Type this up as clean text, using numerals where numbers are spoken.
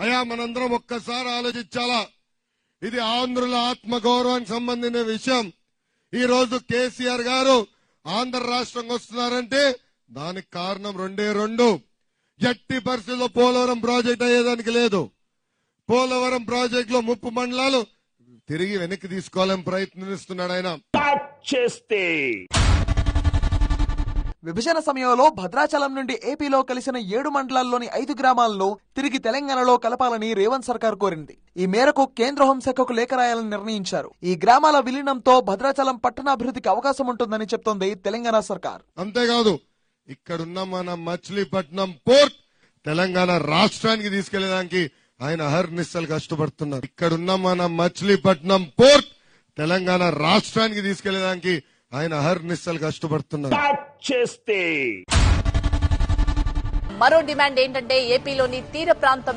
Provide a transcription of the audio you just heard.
అయా మనందరం ఒక్కసారి ఆలోచించాలా. ఇది ఆంధ్రుల ఆత్మగౌరవానికి సంబంధించిన విషయం. ఈ రోజు కేసీఆర్ గారు ఆంధ్ర రాష్ట్రంగా వస్తున్నారంటే దానికి కారణం రెండే రెండు. ఎట్టి పరిస్థితుల్లో పోలవరం ప్రాజెక్ట్ అయ్యేదానికి లేదు. పోలవరం ప్రాజెక్ట్ లో 30 మండలాలు తిరిగి వెనక్కి తీసుకోవాలని ప్రయత్నిస్తున్నాడు ఆయన. చేస్తే విభజన సమయంలో భద్రాచలం నుండి ఏపీలో కలిసిన 7 మండలాల్లోని 5 గ్రామాలను తిరిగి తెలంగాణలో కలపాలని రేవంత్ సర్కార్ కోరింది. ఈ మేరకు కేంద్ర హోంశాఖకు లేఖ రాయాలని నిర్ణయించారు. ఈ గ్రామాల విలీనంతో భద్రాచలం పట్టణాభివృద్ధికి అవకాశం ఉంటుందని చెప్తోంది తెలంగాణ సర్కార్. అంతేకాదు ఇక్కడున్న మన మచిలీపట్నం పోర్ట్ తెలంగాణ రాష్ట్రానికి తీసుకెళ్లడానికి ఆయన అహర్నిశలు కష్టపడుతున్నారు. ఇక్కడున్న మన మచిలీపట్నం పోర్ట్ తెలంగాణ రాష్ట్రానికి తీసుకెళ్లడానికి ఆయన అహర్నిశలు కష్టపడుతున్నారు. చేస్తే మరో డిమాండ్ ఏంటంటే ఏపీలోని తీర ప్రాంతం